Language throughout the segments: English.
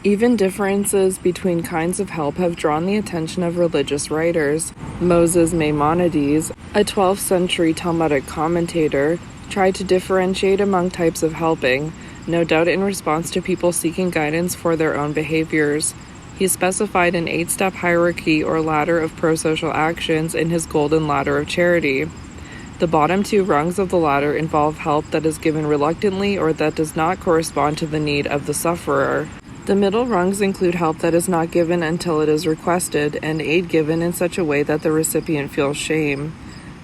Even differences between kinds of help have drawn the attention of religious writers. Moses Maimonides, a 12th century Talmudic commentator, tried to differentiate among types of helping, no doubt in response to people seeking guidance for their own behaviors. He specified an 8-step hierarchy or ladder of prosocial actions in his golden ladder of charity. The bottom 2 rungs of the ladder involve help that is given reluctantly or that does not correspond to the need of the sufferer. The middle rungs include help that is not given until it is requested, and aid given in such a way that the recipient feels shame.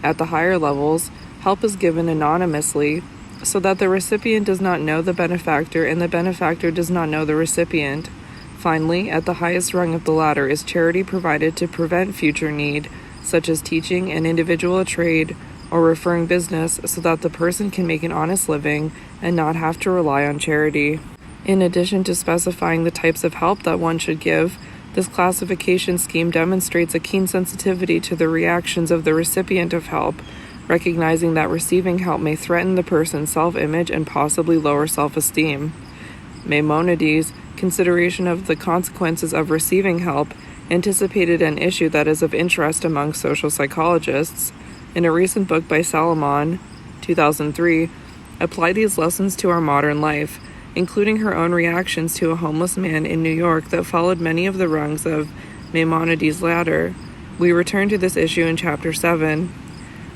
At the higher levels, help is given anonymously, so that the recipient does not know the benefactor and the benefactor does not know the recipient. Finally, at the highest rung of the ladder is charity provided to prevent future need, such as teaching an individual a trade or referring business so that the person can make an honest living and not have to rely on charity. In addition to specifying the types of help that one should give, this classification scheme demonstrates a keen sensitivity to the reactions of the recipient of help, recognizing that receiving help may threaten the person's self-image and possibly lower self-esteem. Maimonides' consideration of the consequences of receiving help anticipated an issue that is of interest among social psychologists. In a recent book by Salomon, 2003, applied these lessons to our modern life, including her own reactions to a homeless man in New York that followed many of the rungs of Maimonides' ladder. We return to this issue in Chapter 7.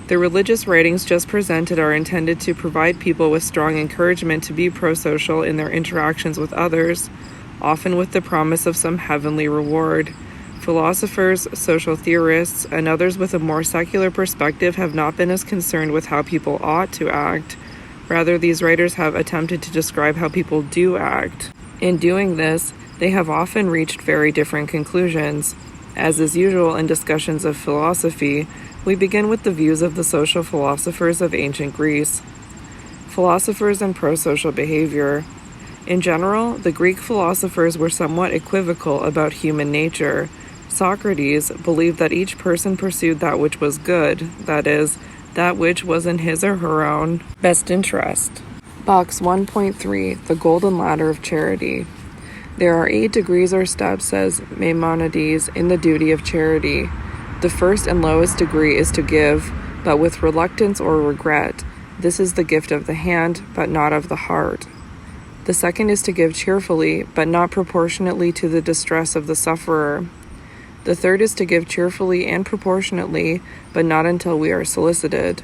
The religious writings just presented are intended to provide people with strong encouragement to be prosocial in their interactions with others, often with the promise of some heavenly reward. Philosophers, social theorists, and others with a more secular perspective have not been as concerned with how people ought to act. Rather, these writers have attempted to describe how people do act. In doing this, they have often reached very different conclusions. As is usual in discussions of philosophy, we begin with the views of the social philosophers of ancient Greece. Philosophers and prosocial behavior. In general, the Greek philosophers were somewhat equivocal about human nature. Socrates believed that each person pursued that which was good, that is, that which was in his or her own best interest. Box 1.3, the Golden Ladder of Charity. There are 8 degrees or steps, says Maimonides, in the duty of charity. The first and lowest degree is to give, but with reluctance or regret. This is the gift of the hand, but not of the heart. The second is to give cheerfully, but not proportionately to the distress of the sufferer. The third is to give cheerfully and proportionately, but not until we are solicited.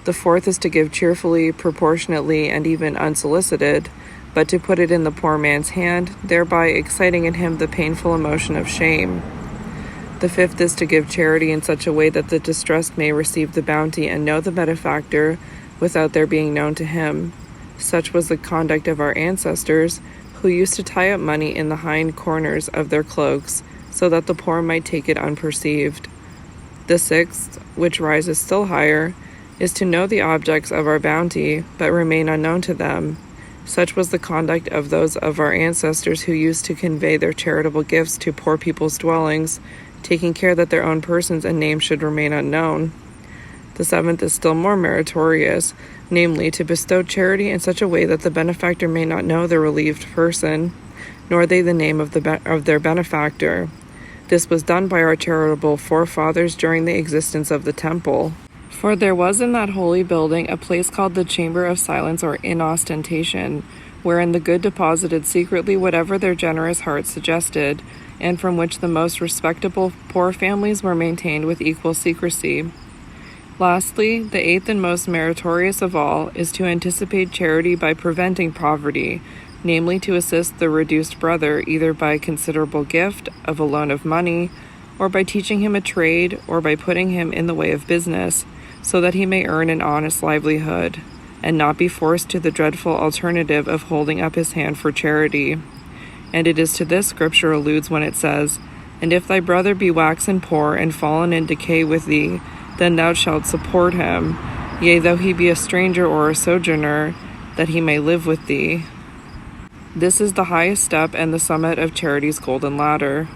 The fourth is to give cheerfully, proportionately, and even unsolicited, but to put it in the poor man's hand, thereby exciting in him the painful emotion of shame. The fifth is to give charity in such a way that the distressed may receive the bounty and know the benefactor without their being known to him. Such was the conduct of our ancestors, who used to tie up money in the hind corners of their cloaks, so that the poor might take it unperceived. The sixth, which rises still higher, is to know the objects of our bounty, but remain unknown to them. Such was the conduct of those of our ancestors who used to convey their charitable gifts to poor people's dwellings, taking care that their own persons and names should remain unknown. The seventh is still more meritorious, namely, to bestow charity in such a way that the benefactor may not know the relieved person, nor they the name of their benefactor. This was done by our charitable forefathers during the existence of the temple. For there was in that holy building a place called the Chamber of Silence or Inostentation, wherein the good deposited secretly whatever their generous hearts suggested, and from which the most respectable poor families were maintained with equal secrecy. Lastly, the eighth and most meritorious of all is to anticipate charity by preventing poverty, namely to assist the reduced brother either by considerable gift of a loan of money, or by teaching him a trade, or by putting him in the way of business, so that he may earn an honest livelihood, and not be forced to the dreadful alternative of holding up his hand for charity. And it is to this Scripture alludes when it says, "And if thy brother be waxen poor and fallen in decay with thee, then thou shalt support him, yea, though he be a stranger or a sojourner, that he may live with thee." This is the highest step and the summit of charity's golden ladder.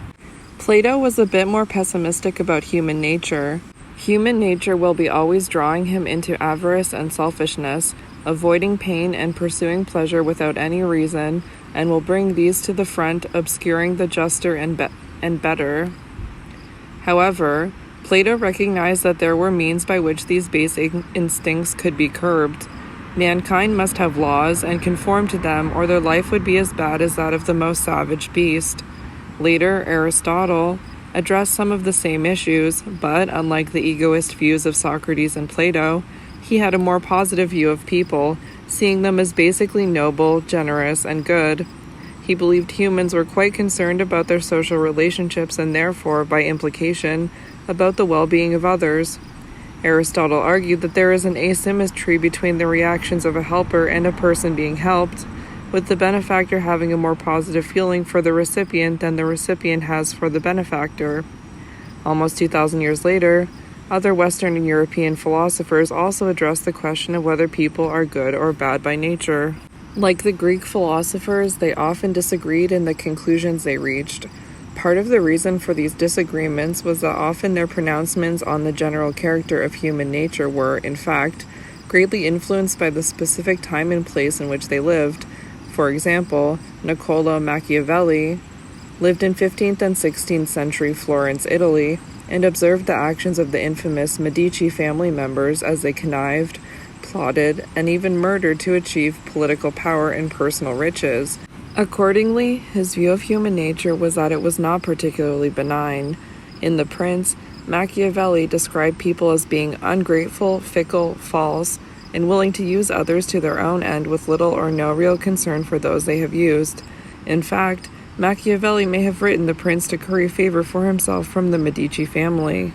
Plato was a bit more pessimistic about human nature. Human nature will be always drawing him into avarice and selfishness, avoiding pain and pursuing pleasure without any reason, and will bring these to the front, obscuring the juster and better. However, Plato recognized that there were means by which these basic instincts could be curbed. Mankind must have laws and conform to them, or their life would be as bad as that of the most savage beast. Later, Aristotle addressed some of the same issues, but unlike the egoist views of Socrates and Plato, he had a more positive view of people, seeing them as basically noble, generous, and good. He believed humans were quite concerned about their social relationships and therefore, by implication, about the well-being of others. Aristotle argued that there is an asymmetry between the reactions of a helper and a person being helped, with the benefactor having a more positive feeling for the recipient than the recipient has for the benefactor. Almost 2,000 years later, other Western and European philosophers also addressed the question of whether people are good or bad by nature. Like the Greek philosophers, they often disagreed in the conclusions they reached. Part of the reason for these disagreements was that often their pronouncements on the general character of human nature were, in fact, greatly influenced by the specific time and place in which they lived. For example, Niccolò Machiavelli lived in 15th and 16th century Florence, Italy, and observed the actions of the infamous Medici family members as they connived, plotted, and even murdered to achieve political power and personal riches. Accordingly, his view of human nature was that it was not particularly benign. In The Prince, Machiavelli described people as being ungrateful, fickle, false, and willing to use others to their own end with little or no real concern for those they have used. In fact, Machiavelli may have written The Prince to curry favor for himself from the Medici family.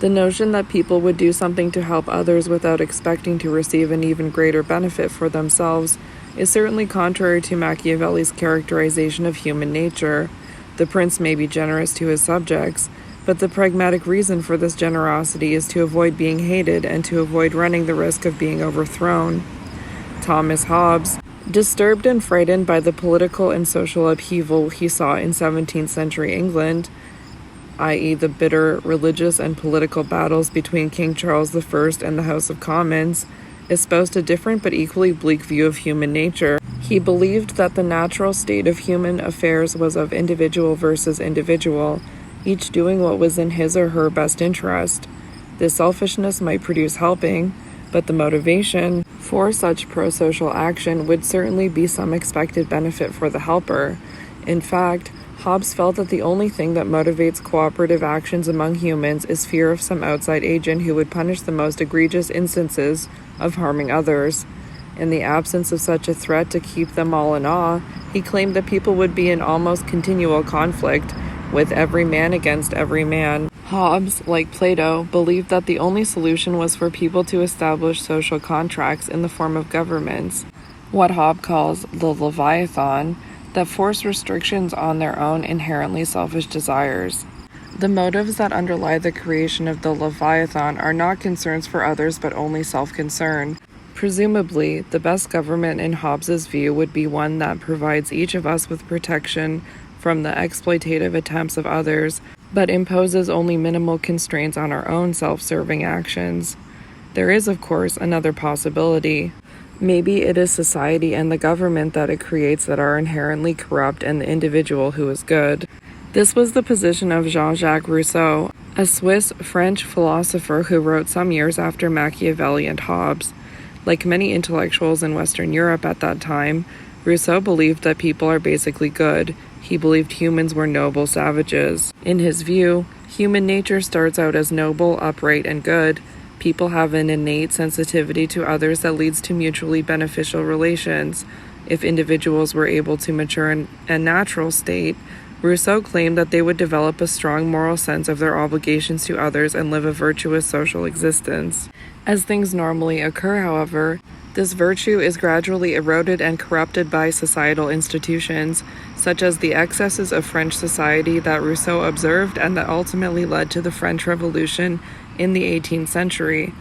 The notion that people would do something to help others without expecting to receive an even greater benefit for themselves is certainly contrary to Machiavelli's characterization of human nature. The prince may be generous to his subjects, but the pragmatic reason for this generosity is to avoid being hated and to avoid running the risk of being overthrown. Thomas Hobbes, disturbed and frightened by the political and social upheaval he saw in 17th century England, i.e. the bitter religious and political battles between King Charles I and the House of Commons, espoused a different but equally bleak view of human nature. He believed that the natural state of human affairs was of individual versus individual, each doing what was in his or her best interest. This selfishness might produce helping, but the motivation for such prosocial action would certainly be some expected benefit for the helper. In fact, Hobbes felt that the only thing that motivates cooperative actions among humans is fear of some outside agent who would punish the most egregious instances of harming others. In the absence of such a threat to keep them all in awe, he claimed that people would be in almost continual conflict, with every man against every man. Hobbes, like Plato, believed that the only solution was for people to establish social contracts in the form of governments, what Hobbes calls the Leviathan, that force restrictions on their own inherently selfish desires. The motives that underlie the creation of the Leviathan are not concerns for others but only self-concern. Presumably, the best government in Hobbes's view would be one that provides each of us with protection from the exploitative attempts of others, but imposes only minimal constraints on our own self-serving actions. There is, of course, another possibility. Maybe it is society and the government that it creates that are inherently corrupt and the individual who is good. This was the position of Jean-Jacques Rousseau, a Swiss-French philosopher who wrote some years after Machiavelli and Hobbes. Like many intellectuals in Western Europe at that time, Rousseau believed that people are basically good. He believed humans were noble savages. In his view, human nature starts out as noble, upright, and good. People have an innate sensitivity to others that leads to mutually beneficial relations. If individuals were able to mature in a natural state, Rousseau claimed that they would develop a strong moral sense of their obligations to others and live a virtuous social existence. As things normally occur, however, this virtue is gradually eroded and corrupted by societal institutions, such as the excesses of French society that Rousseau observed and that ultimately led to the French Revolution in the 18th century.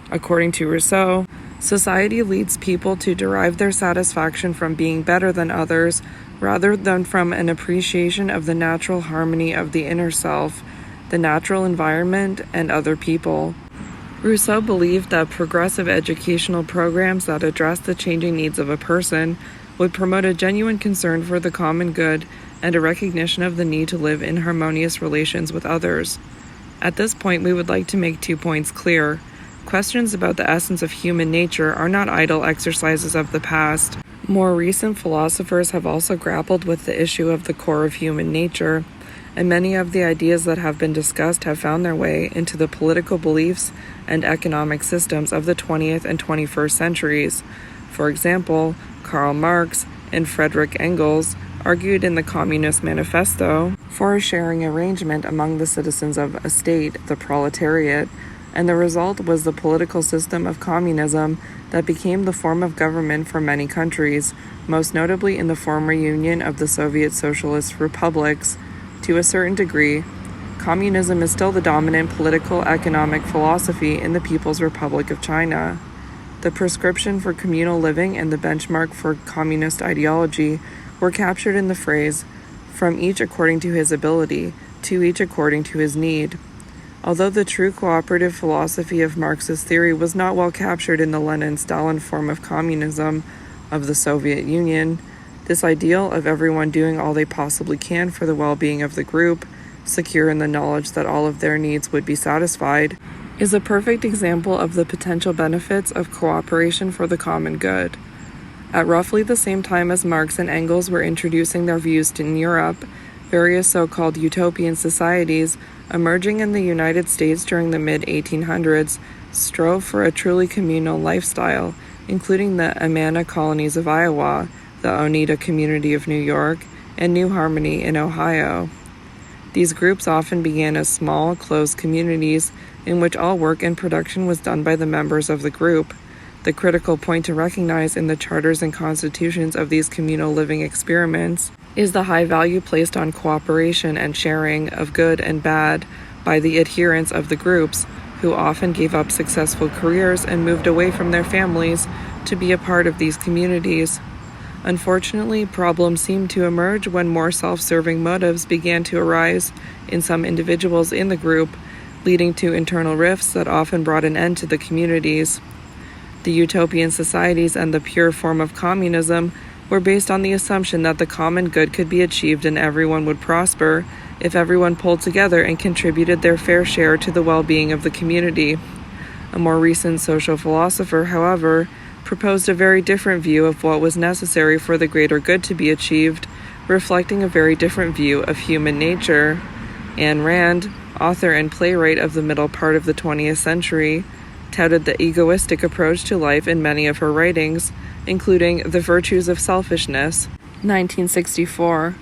According to Rousseau, society leads people to derive their satisfaction from being better than others, rather than from an appreciation of the natural harmony of the inner self, the natural environment, and other people. Rousseau believed that progressive educational programs that address the changing needs of a person would promote a genuine concern for the common good and a recognition of the need to live in harmonious relations with others. At this point, we would like to make 2 points clear. Questions about the essence of human nature are not idle exercises of the past. More recent philosophers have also grappled with the issue of the core of human nature, and many of the ideas that have been discussed have found their way into the political beliefs and economic systems of the 20th and 21st centuries. For example, Karl Marx and Friedrich Engels argued in the Communist Manifesto for a sharing arrangement among the citizens of a state, the proletariat, and the result was the political system of communism that became the form of government for many countries, most notably in the former Union of the Soviet Socialist Republics. To a certain degree, communism is still the dominant political economic philosophy in the People's Republic of China. The prescription for communal living and the benchmark for communist ideology were captured in the phrase, "from each according to his ability, to each according to his need." Although the true cooperative philosophy of Marx's theory was not well captured in the Lenin-Stalin form of communism of the Soviet Union, this ideal of everyone doing all they possibly can for the well-being of the group, secure in the knowledge that all of their needs would be satisfied, is a perfect example of the potential benefits of cooperation for the common good. At roughly the same time as Marx and Engels were introducing their views in Europe, various so-called utopian societies emerging in the United States during the mid-1800s strove for a truly communal lifestyle, including the Amana colonies of Iowa, the Oneida community of New York, and New Harmony in Ohio. These groups often began as small, closed communities in which all work and production was done by the members of the group. The critical point to recognize in the charters and constitutions of these communal living experiments is the high value placed on cooperation and sharing of good and bad by the adherents of the groups, who often gave up successful careers and moved away from their families to be a part of these communities. Unfortunately, problems seemed to emerge when more self-serving motives began to arise in some individuals in the group, leading to internal rifts that often brought an end to the communities. The utopian societies and the pure form of communism were based on the assumption that the common good could be achieved and everyone would prosper if everyone pulled together and contributed their fair share to the well-being of the community. A more recent social philosopher, however, proposed a very different view of what was necessary for the greater good to be achieved, reflecting a very different view of human nature. Ayn Rand, author and playwright of the middle part of the 20th century, touted the egoistic approach to life in many of her writings, including The Virtues of Selfishness, 1964.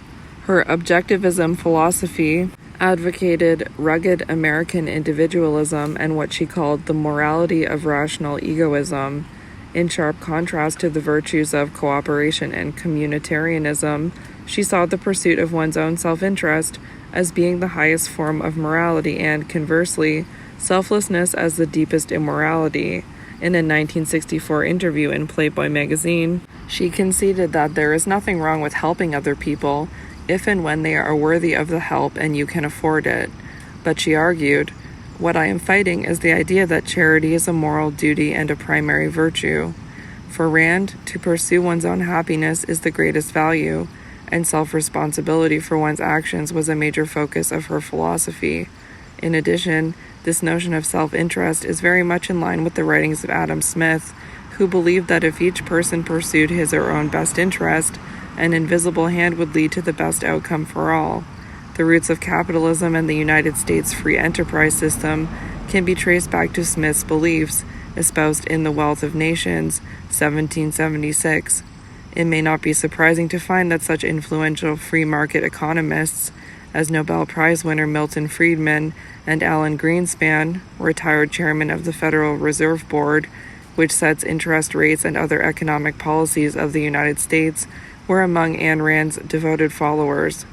Her objectivism philosophy advocated rugged American individualism and what she called the morality of rational egoism, in sharp contrast to the virtues of cooperation and communitarianism. She saw the pursuit of one's own self-interest as being the highest form of morality and, conversely, selflessness as the deepest immorality. In a 1964 interview in Playboy magazine, she conceded that there is nothing wrong with helping other people if and when they are worthy of the help and you can afford it. But she argued, "What I am fighting is the idea that charity is a moral duty and a primary virtue." For Rand, to pursue one's own happiness is the greatest value, and self-responsibility for one's actions was a major focus of her philosophy. In addition, this notion of self-interest is very much in line with the writings of Adam Smith, who believed that if each person pursued his or her own best interest, an invisible hand would lead to the best outcome for all. The roots of capitalism and the United States free enterprise system can be traced back to Smith's beliefs, espoused in The Wealth of Nations, 1776. It may not be surprising to find that such influential free market economists as Nobel Prize winner Milton Friedman and Alan Greenspan, retired chairman of the Federal Reserve Board, which sets interest rates and other economic policies of the United States, were among Ayn Rand's devoted followers.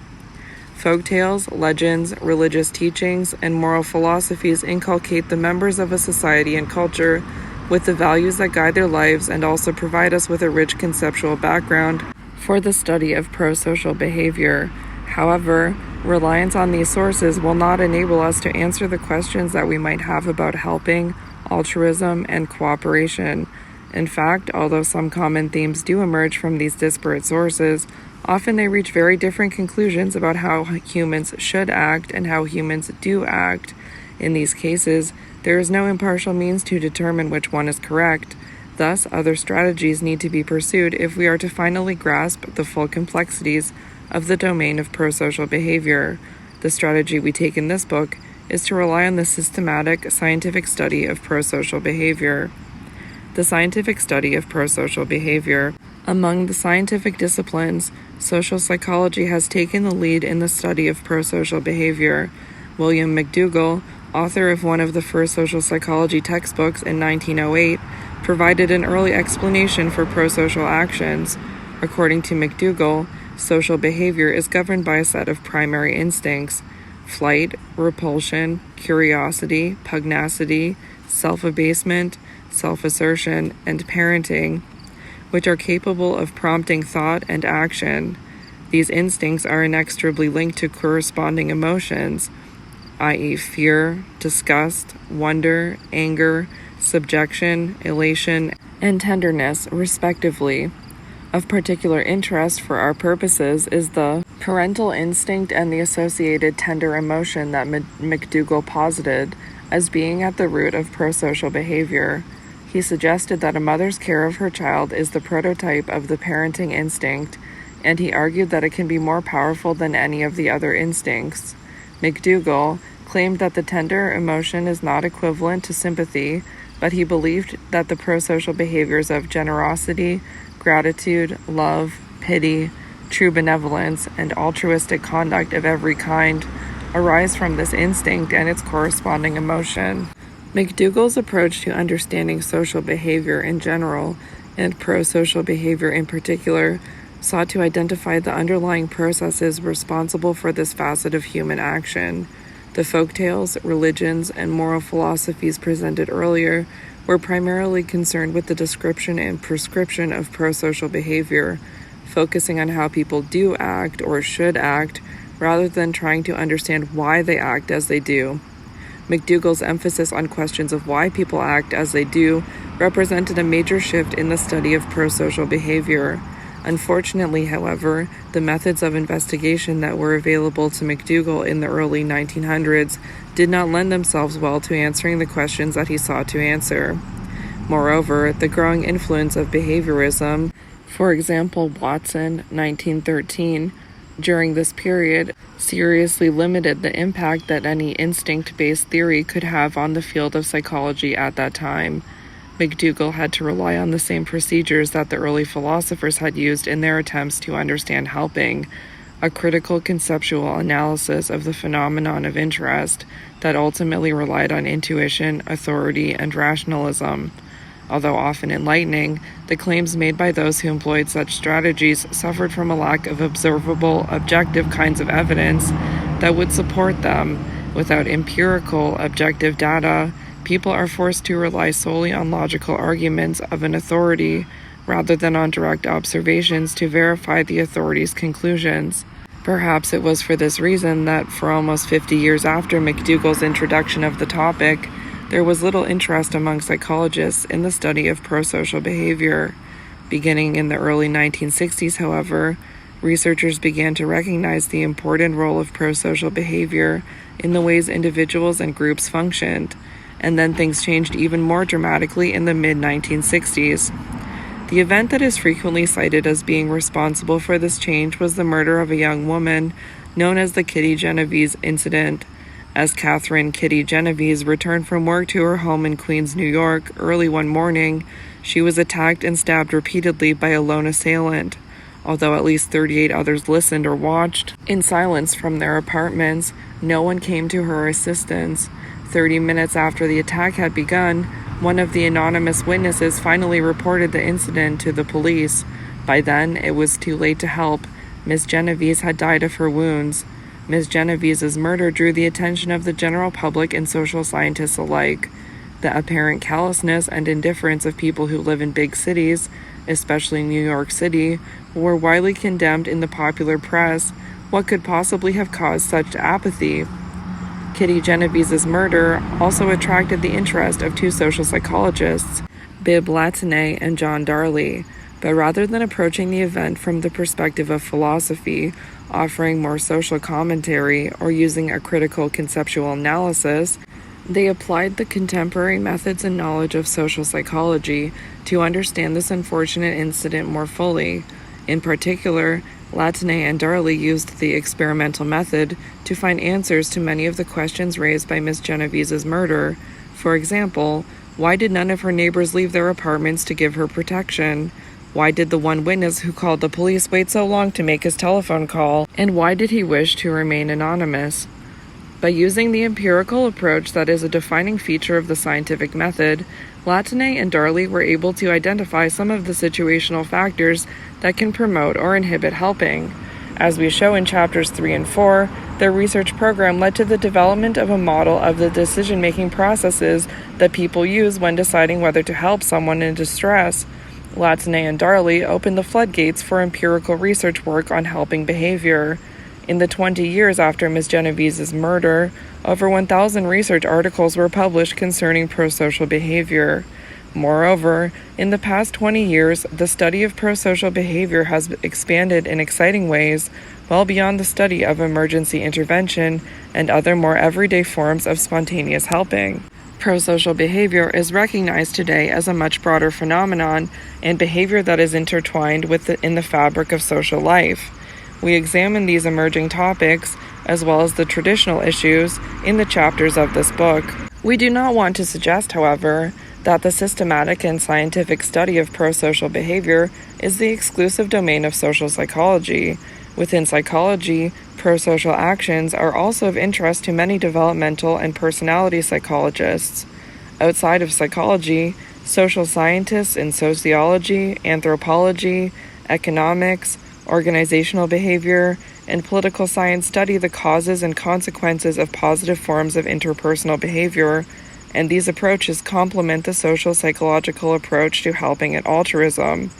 Folktales, legends, religious teachings, and moral philosophies inculcate the members of a society and culture with the values that guide their lives and also provide us with a rich conceptual background for the study of prosocial behavior. However, reliance on these sources will not enable us to answer the questions that we might have about helping, altruism, and cooperation. In fact, although some common themes do emerge from these disparate sources, often they reach very different conclusions about how humans should act and how humans do act. In these cases, there is no impartial means to determine which one is correct. Thus, other strategies need to be pursued if we are to finally grasp the full complexities of the domain of prosocial behavior. The strategy we take in this book is to rely on the systematic scientific study of prosocial behavior. The scientific study of prosocial behavior. Among the scientific disciplines, social psychology has taken the lead in the study of prosocial behavior. William McDougall, author of one of the first social psychology textbooks in 1908, provided an early explanation for prosocial actions. According to McDougall, social behavior is governed by a set of primary instincts: flight, repulsion, curiosity, pugnacity, self-abasement, self-assertion, and parenting, which are capable of prompting thought and action. These instincts are inextricably linked to corresponding emotions, i.e., fear, disgust, wonder, anger, subjection, elation, and tenderness, respectively. Of particular interest for our purposes is the parental instinct and the associated tender emotion that McDougall posited as being at the root of prosocial behavior. He suggested that a mother's care of her child is the prototype of the parenting instinct, and he argued that it can be more powerful than any of the other instincts. McDougall claimed that the tender emotion is not equivalent to sympathy, but he believed that the prosocial behaviors of generosity, gratitude, love, pity, true benevolence, and altruistic conduct of every kind arise from this instinct and its corresponding emotion. McDougall's approach to understanding social behavior in general, and prosocial behavior in particular, sought to identify the underlying processes responsible for this facet of human action. The folktales, religions, and moral philosophies presented earlier were primarily concerned with the description and prescription of prosocial behavior, focusing on how people do act or should act, rather than trying to understand why they act as they do. McDougall's emphasis on questions of why people act as they do represented a major shift in the study of prosocial behavior. Unfortunately, however, the methods of investigation that were available to McDougall in the early 1900s did not lend themselves well to answering the questions that he sought to answer. Moreover, the growing influence of behaviorism, for example, Watson, 1913, during this period, seriously limited the impact that any instinct-based theory could have on the field of psychology at that time. McDougall had to rely on the same procedures that the early philosophers had used in their attempts to understand helping, a critical conceptual analysis of the phenomenon of interest that ultimately relied on intuition, authority, and rationalism. Although often enlightening, the claims made by those who employed such strategies suffered from a lack of observable, objective kinds of evidence that would support them. Without empirical, objective data, people are forced to rely solely on logical arguments of an authority rather than on direct observations to verify the authority's conclusions. Perhaps it was for this reason that for almost 50 years after McDougall's introduction of the topic, there was little interest among psychologists in the study of prosocial behavior. Beginning in the early 1960s, however, researchers began to recognize the important role of prosocial behavior in the ways individuals and groups functioned, and then things changed even more dramatically in the mid-1960s. The event that is frequently cited as being responsible for this change was the murder of a young woman known as the Kitty Genovese incident. As Catherine Kitty Genovese returned from work to her home in Queens, New York, early one morning, she was attacked and stabbed repeatedly by a lone assailant. Although at least 38 others listened or watched in silence from their apartments, no one came to her assistance. 30 minutes after the attack had begun, one of the anonymous witnesses finally reported the incident to the police. By then, it was too late to help. Miss Genovese had died of her wounds. Ms. Genovese's murder drew the attention of the general public and social scientists alike. The apparent callousness and indifference of people who live in big cities, especially New York City, were widely condemned in the popular press. What could possibly have caused such apathy? Kitty Genovese's murder also attracted the interest of two social psychologists, Bib Latané and John Darley, but rather than approaching the event from the perspective of philosophy, offering more social commentary, or using a critical conceptual analysis, they applied the contemporary methods and knowledge of social psychology to understand this unfortunate incident more fully. In particular, Latané and Darley used the experimental method to find answers to many of the questions raised by Miss Geneviese's murder. For example, why did none of her neighbors leave their apartments to give her protection? Why did the one witness who called the police wait so long to make his telephone call? And why did he wish to remain anonymous? By using the empirical approach that is a defining feature of the scientific method, Latané and Darley were able to identify some of the situational factors that can promote or inhibit helping. As we show in chapters 3 and 4, their research program led to the development of a model of the decision-making processes that people use when deciding whether to help someone in distress. Latané and Darley opened the floodgates for empirical research work on helping behavior. In the 20 years after Miss Geneviese's murder, over 1,000 research articles were published concerning prosocial behavior. Moreover, in the past 20 years, the study of prosocial behavior has expanded in exciting ways, well beyond the study of emergency intervention and other more everyday forms of spontaneous helping. Prosocial behavior is recognized today as a much broader phenomenon and behavior that is intertwined in the fabric of social life. We examine these emerging topics, as well as the traditional issues, in the chapters of this book. We do not want to suggest, however, that the systematic and scientific study of prosocial behavior is the exclusive domain of social psychology. Within psychology, prosocial actions are also of interest to many developmental and personality psychologists. Outside of psychology, social scientists in sociology, anthropology, economics, organizational behavior, and political science study the causes and consequences of positive forms of interpersonal behavior, and these approaches complement the social psychological approach to helping and altruism.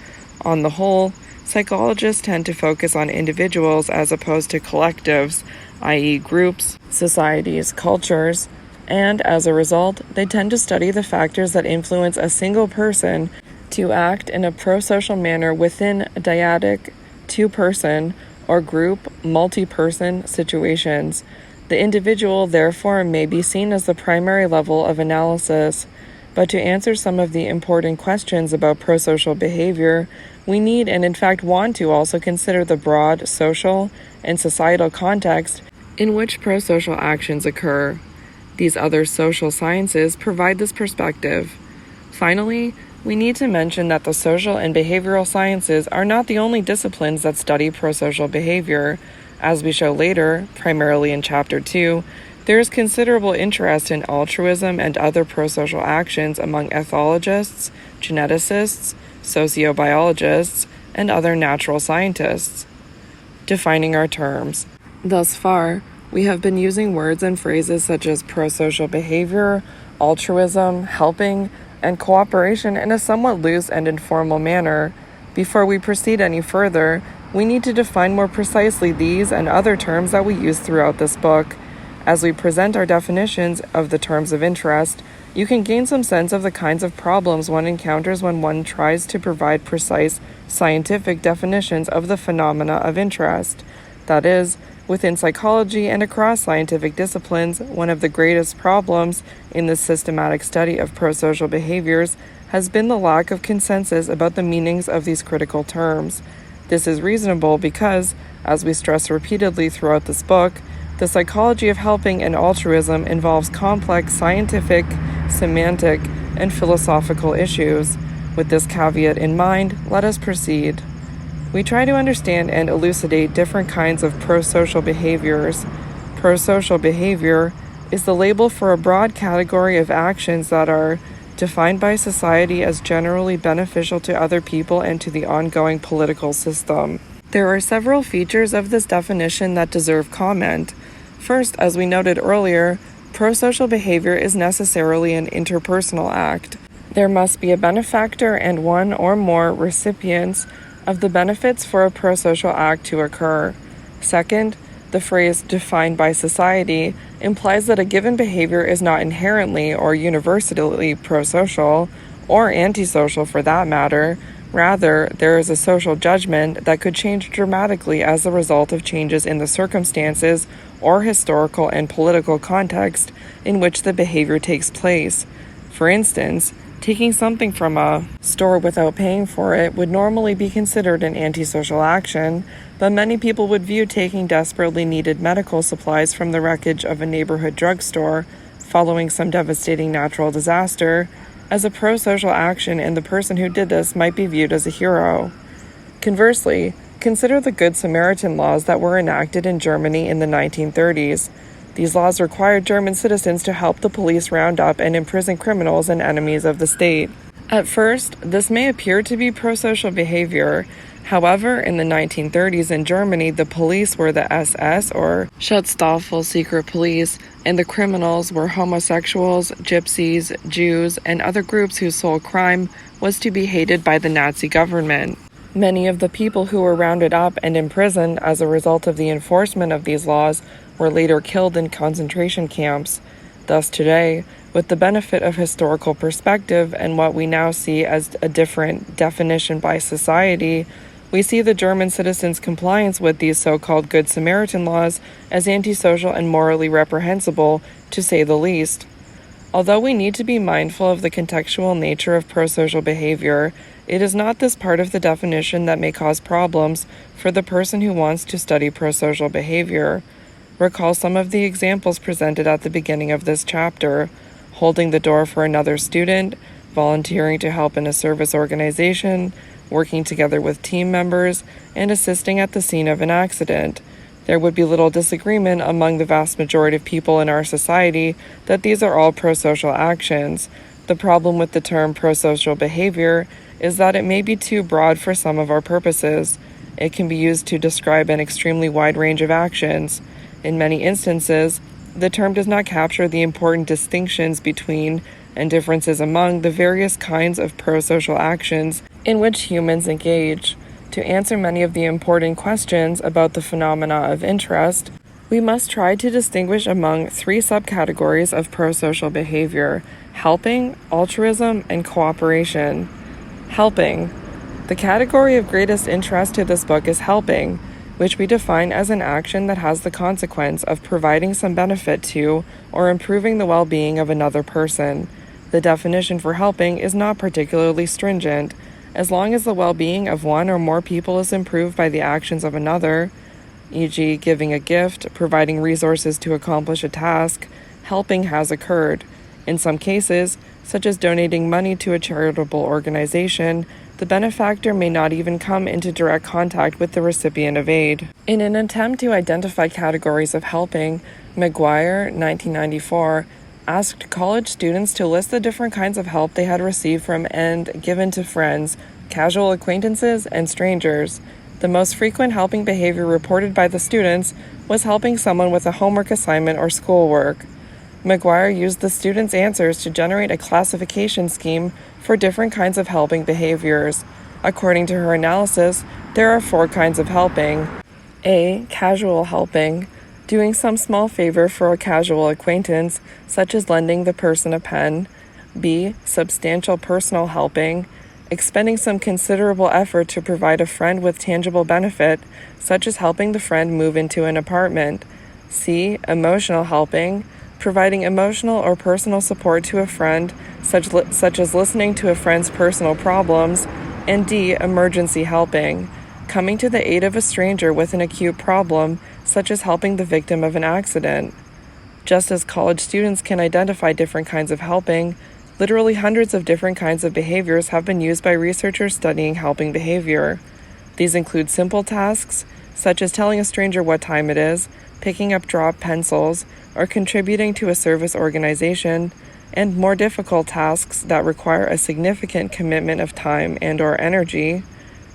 On the whole, psychologists tend to focus on individuals as opposed to collectives, i.e. groups, societies, cultures, and as a result, they tend to study the factors that influence a single person to act in a prosocial manner within a dyadic, two-person, or group, multi-person situations. The individual, therefore, may be seen as the primary level of analysis. But to answer some of the important questions about prosocial behavior, we need and in fact want to also consider the broad social and societal context in which prosocial actions occur. These other social sciences provide this perspective. Finally, we need to mention that the social and behavioral sciences are not the only disciplines that study prosocial behavior. As we show later, primarily in Chapter 2, there is considerable interest in altruism and other prosocial actions among ethologists, geneticists, sociobiologists, and other natural scientists. Defining our terms. Thus far, we have been using words and phrases such as prosocial behavior, altruism, helping, and cooperation in a somewhat loose and informal manner. Before we proceed any further, we need to define more precisely these and other terms that we use throughout this book. As we present our definitions of the terms of interest, you can gain some sense of the kinds of problems one encounters when one tries to provide precise scientific definitions of the phenomena of interest. That is, within psychology and across scientific disciplines, one of the greatest problems in the systematic study of prosocial behaviors has been the lack of consensus about the meanings of these critical terms. This is reasonable because, as we stress repeatedly throughout this book, the psychology of helping and altruism involves complex scientific, semantic, and philosophical issues. With this caveat in mind, let us proceed. We try to understand and elucidate different kinds of prosocial behaviors. Prosocial behavior is the label for a broad category of actions that are defined by society as generally beneficial to other people and to the ongoing political system. There are several features of this definition that deserve comment. First, as we noted earlier, prosocial behavior is necessarily an interpersonal act. There must be a benefactor and one or more recipients of the benefits for a prosocial act to occur. Second, the phrase defined by society implies that a given behavior is not inherently or universally prosocial, or antisocial for that matter. Rather, there is a social judgment that could change dramatically as a result of changes in the circumstances or historical and political context in which the behavior takes place. For instance, taking something from a store without paying for it would normally be considered an antisocial action, but many people would view taking desperately needed medical supplies from the wreckage of a neighborhood drugstore following some devastating natural disaster as a prosocial action, and the person who did this might be viewed as a hero. Conversely, consider the Good Samaritan laws that were enacted in Germany in the 1930s. These laws required German citizens to help the police round up and imprison criminals and enemies of the state. At first, this may appear to be prosocial behavior. However, in the 1930s in Germany, the police were the SS, or Schutzstaffel secret police, and the criminals were homosexuals, gypsies, Jews, and other groups whose sole crime was to be hated by the Nazi government. Many of the people who were rounded up and imprisoned as a result of the enforcement of these laws were later killed in concentration camps. Thus today, with the benefit of historical perspective and what we now see as a different definition by society, we see the German citizens' compliance with these so-called Good Samaritan laws as antisocial and morally reprehensible, to say the least. Although we need to be mindful of the contextual nature of prosocial behavior, it is not this part of the definition that may cause problems for the person who wants to study prosocial behavior. Recall some of the examples presented at the beginning of this chapter: holding the door for another student, volunteering to help in a service organization, working together with team members, and assisting at the scene of an accident. There would be little disagreement among the vast majority of people in our society that these are all prosocial actions. The problem with the term prosocial behavior is that it may be too broad for some of our purposes. It can be used to describe an extremely wide range of actions. In many instances, the term does not capture the important distinctions between and differences among the various kinds of prosocial actions in which humans engage. To answer many of the important questions about the phenomena of interest, we must try to distinguish among three subcategories of prosocial behavior: helping, altruism, and cooperation. Helping. The category of greatest interest to this book is helping, which we define as an action that has the consequence of providing some benefit to or improving the well-being of another person. The definition for helping is not particularly stringent. As long as the well-being of one or more people is improved by the actions of another, e.g., giving a gift, providing resources to accomplish a task, helping has occurred. In some cases, such as donating money to a charitable organization, the benefactor may not even come into direct contact with the recipient of aid. In an attempt to identify categories of helping, McGuire, 1994, asked college students to list the different kinds of help they had received from and given to friends, casual acquaintances, and strangers. The most frequent helping behavior reported by the students was helping someone with a homework assignment or schoolwork. McGuire used the students' answers to generate a classification scheme for different kinds of helping behaviors. According to her analysis, there are 4 kinds of helping. A. Casual helping. Doing some small favor for a casual acquaintance, such as lending the person a pen. B. Substantial personal helping. Expending some considerable effort to provide a friend with tangible benefit, such as helping the friend move into an apartment. C. Emotional helping. Providing emotional or personal support to a friend, such as listening to a friend's personal problems. And D. Emergency helping. Coming to the aid of a stranger with an acute problem, such as helping the victim of an accident. Just as college students can identify different kinds of helping, literally hundreds of different kinds of behaviors have been used by researchers studying helping behavior. These include simple tasks, such as telling a stranger what time it is, picking up dropped pencils, or contributing to a service organization, and more difficult tasks that require a significant commitment of time and/or energy,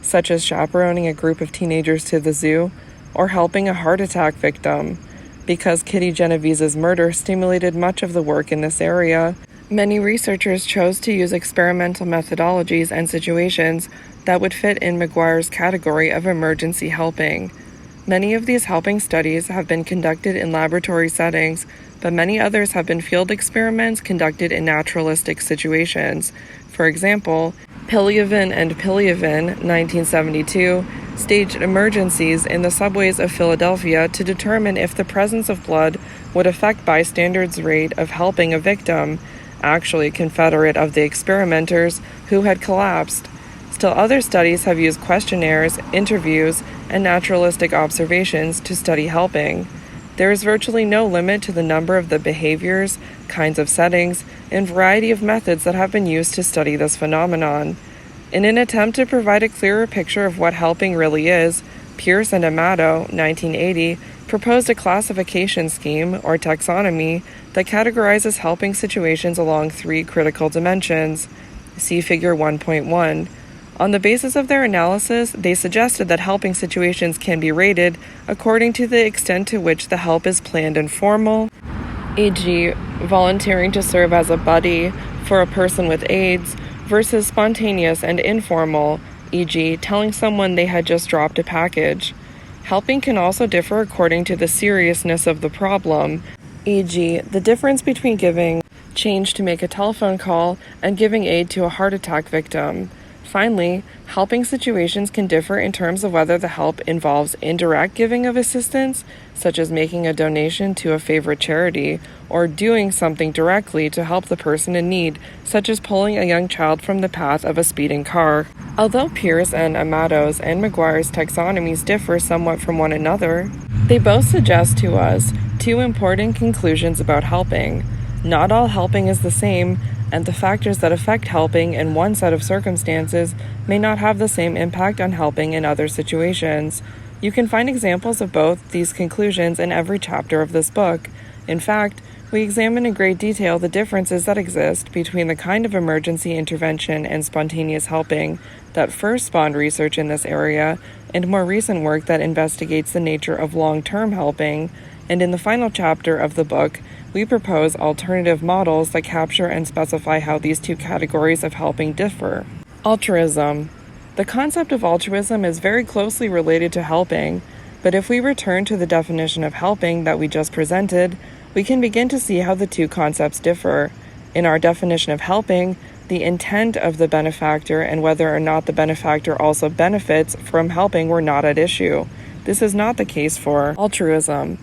such as chaperoning a group of teenagers to the zoo, or helping a heart attack victim. Because Kitty Genovese's murder stimulated much of the work in this area, many researchers chose to use experimental methodologies and situations that would fit in McGuire's category of emergency helping. Many of these helping studies have been conducted in laboratory settings, but many others have been field experiments conducted in naturalistic situations. For example, Pilyavin and Pilyavin, 1972, staged emergencies in the subways of Philadelphia to determine if the presence of blood would affect bystanders' rate of helping a victim, actually confederate of the experimenters who had collapsed. Still other studies have used questionnaires, interviews, and naturalistic observations to study helping. There is virtually no limit to the number of the behaviors, kinds of settings, and variety of methods that have been used to study this phenomenon. In an attempt to provide a clearer picture of what helping really is, Pierce and Amato, 1980, proposed a classification scheme, or taxonomy, that categorizes helping situations along 3 critical dimensions. See Figure 1.1. On the basis of their analysis, they suggested that helping situations can be rated according to the extent to which the help is planned and formal, e.g., volunteering to serve as a buddy for a person with AIDS, versus spontaneous and informal, e.g., telling someone they had just dropped a package. Helping can also differ according to the seriousness of the problem, e.g., the difference between giving change to make a telephone call and giving aid to a heart attack victim. Finally, helping situations can differ in terms of whether the help involves indirect giving of assistance, such as making a donation to a favorite charity, or doing something directly to help the person in need, such as pulling a young child from the path of a speeding car. Although Pierce and Amato's and McGuire's taxonomies differ somewhat from one another, they both suggest to us 2 important conclusions about helping. Not all helping is the same, and the factors that affect helping in one set of circumstances may not have the same impact on helping in other situations. You can find examples of both these conclusions in every chapter of this book. In fact, we examine in great detail the differences that exist between the kind of emergency intervention and spontaneous helping that first spawned research in this area, and more recent work that investigates the nature of long-term helping. And in the final chapter of the book, we propose alternative models that capture and specify how these 2 categories of helping differ. Altruism. The concept of altruism is very closely related to helping, but if we return to the definition of helping that we just presented, we can begin to see how the 2 concepts differ. In our definition of helping, the intent of the benefactor and whether or not the benefactor also benefits from helping were not at issue. This is not the case for altruism.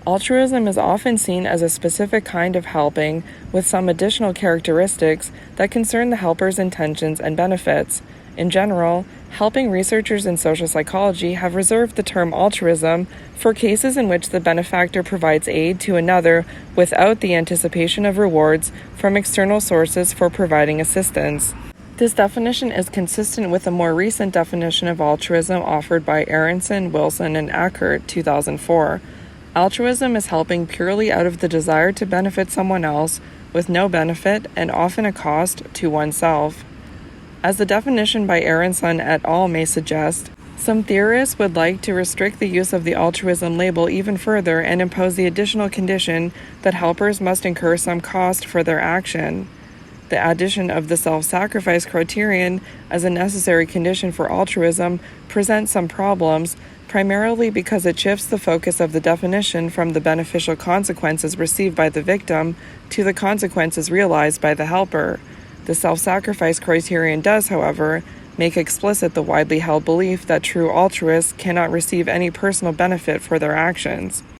Altruism is often seen as a specific kind of helping with some additional characteristics that concern the helper's intentions and benefits. In general, helping researchers in social psychology have reserved the term altruism for cases in which the benefactor provides aid to another without the anticipation of rewards from external sources for providing assistance. This definition is consistent with a more recent definition of altruism offered by Aronson, Wilson, and Ackert, 2004. Altruism is helping purely out of the desire to benefit someone else with no benefit and often a cost to oneself. As the definition by Aronson et al. May suggest, some theorists would like to restrict the use of the altruism label even further and impose the additional condition that helpers must incur some cost for their action. The addition of the self-sacrifice criterion as a necessary condition for altruism presents some problems, primarily because it shifts the focus of the definition from the beneficial consequences received by the victim to the consequences realized by the helper. The self-sacrifice criterion does, however, make explicit the widely held belief that true altruists cannot receive any personal benefit for their actions.